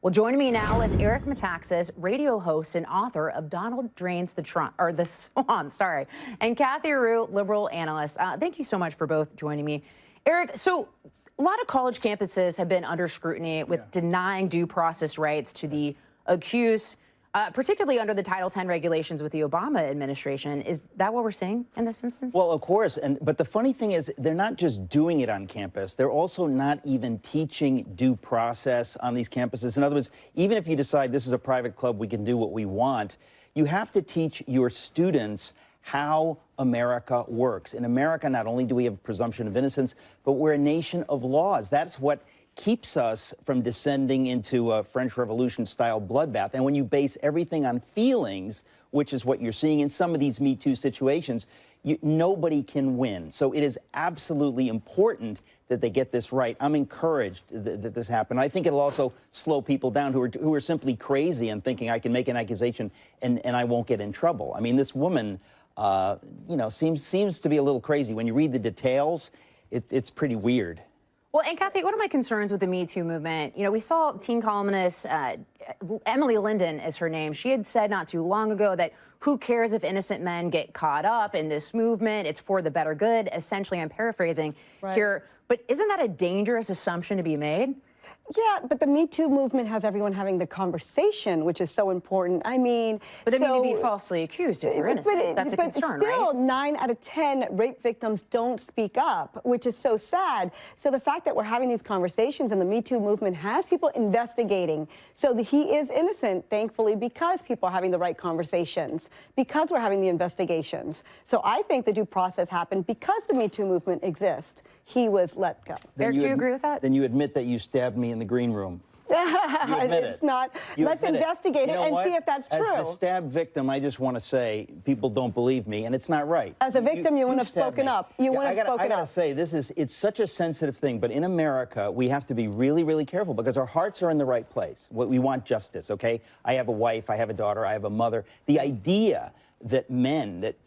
Well, joining me now is Metaxas, radio host and author of Donald Drains the Swamp, and Cathy, Areu, liberal analyst. Thank you so much for both joining me. Eric, so a lot of college campuses have been under scrutiny with denying due process rights to the accused, particularly under the Title X regulations with the Obama administration. Is that what we're seeing in this instance? Well, of course. But the funny thing is, they're not just doing it on campus. They're also not even teaching due process on these campuses. In other words, even if you decide this is a private club, we can do what we want, you have to teach your students how America works. In America, not only do we have presumption of innocence, but we're a nation of laws. That's what keeps us from descending into a French Revolution-style bloodbath. And when you base everything on feelings, which is what you're seeing in some of these Me Too situations, nobody can win. So it is absolutely important that they get this right. I'm encouraged that this happened. I think it'll also slow people down who are simply crazy and thinking I can make an accusation and I won't get in trouble. I mean, this woman, you know, seems to be a little crazy. When you read the details, it's pretty weird. Well, and Cathy, one of my concerns with the Me Too movement, you know, we saw teen columnist Emily Linden is her name. She had said not too long ago that who cares if innocent men get caught up in this movement? It's for the better good. Essentially, I'm paraphrasing here. But isn't that a dangerous assumption to be made? Yeah, but the Me Too movement has everyone having the conversation, which is so important. I mean, but I mean, to be falsely accused if you're innocent, that's a concern, still, right? 9 out of 10 rape victims don't speak up, which is so sad. So the fact that we're having these conversations and the Me Too movement has people investigating, so that he is innocent, thankfully, because people are having the right conversations, because we're having the investigations. So I think the due process happened because the Me Too movement exists. He was let go. Eric, do you agree with that? Then you admit that you stabbed me in the green room. It's not. Let's investigate it and see if that's true. As the stabbed victim, I just want to say people don't believe me, and it's not right. As a victim, you wouldn't have spoken up. You wouldn't have spoken up. I gotta say, it's such a sensitive thing, but in America, we have to be really, really careful because our hearts are in the right place. We want justice, okay? I have a wife, I have a daughter, I have a mother. The idea that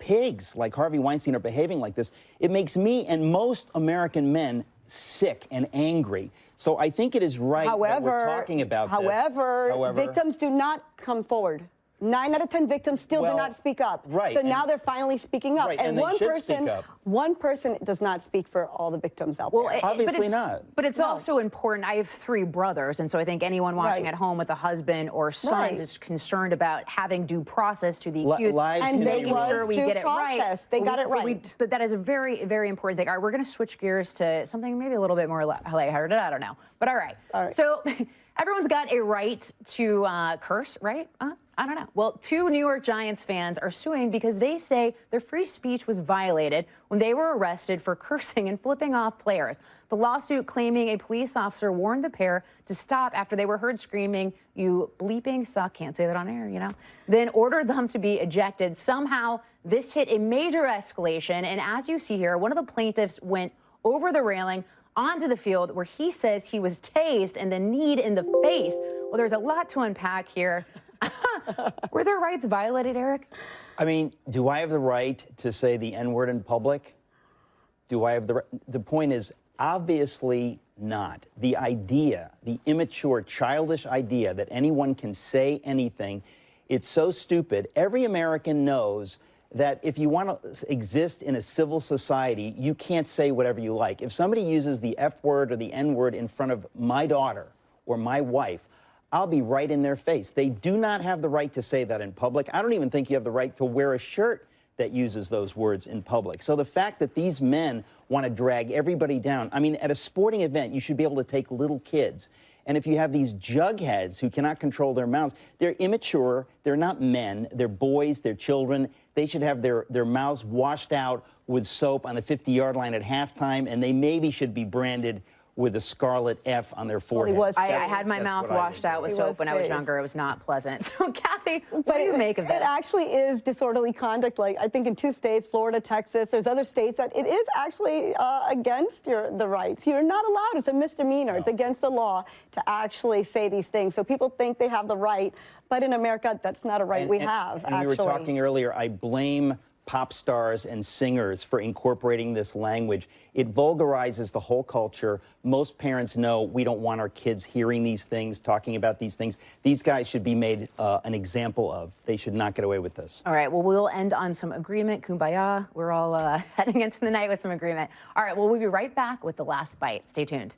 pigs like Harvey Weinstein are behaving like this, it makes me and most American men sick and angry. So I think it is right that we're talking about this. However, victims do not come forward. 9 out of 10 victims still do not speak up. Right. So now they're finally speaking up. Right, and one person does not speak for all the victims out there. Obviously not. But it's also important. I have 3 brothers, and so I think anyone watching at home with a husband or sons is concerned about having due process to the accused and making sure we get it right. They got it right. But that is a very, very important thing. All right, we're going to switch gears to something maybe a little bit more lighthearted. I don't know. But all right. So everyone's got a right to curse, right? I don't know. Well, 2 New York Giants fans are suing because they say their free speech was violated when they were arrested for cursing and flipping off players. The lawsuit claiming a police officer warned the pair to stop after they were heard screaming, "You bleeping suck," can't say that on air, you know, then ordered them to be ejected. Somehow, this hit a major escalation, and as you see here, one of the plaintiffs went over the railing onto the field where he says he was tased and then kneed in the face. Well, there's a lot to unpack here. Were their rights violated, Eric? I mean, do I have the right to say the N-word in public? Do I have the point is, obviously not. The idea, the immature, childish idea that anyone can say anything, it's so stupid. Every American knows that if you want to exist in a civil society, you can't say whatever you like. If somebody uses the F word or the N word in front of my daughter or my wife, I'll be right in their face. They do not have the right to say that in public. I don't even think you have the right to wear a shirt that uses those words in public. So the fact that these men want to drag everybody down, I mean, at a sporting event, you should be able to take little kids. And if you have these jugheads who cannot control their mouths, they're immature, they're not men, they're boys, they're children. They should have their mouths washed out with soap on the 50-yard line at halftime, and they maybe should be branded with a scarlet F on their forehead. I had my mouth washed out with soap when I was younger. It was not pleasant. So, Cathy, what do you make of this? It actually is disorderly conduct. Like, I think in 2 states, Florida, Texas, there's other states that it is actually against the rights. You're not allowed. It's a misdemeanor. No. It's against the law to actually say these things. So people think they have the right, but in America, that's not a right we have, actually. We were talking earlier, I blame pop stars and singers for incorporating this language. It vulgarizes the whole culture. Most parents know we don't want our kids hearing these things, talking about these things. These guys should be made an example of. They should not get away with this. All right, well, we'll end on some agreement. Kumbaya. We're all heading into the night with some agreement. All right, well, we'll be right back with the last bite. Stay tuned.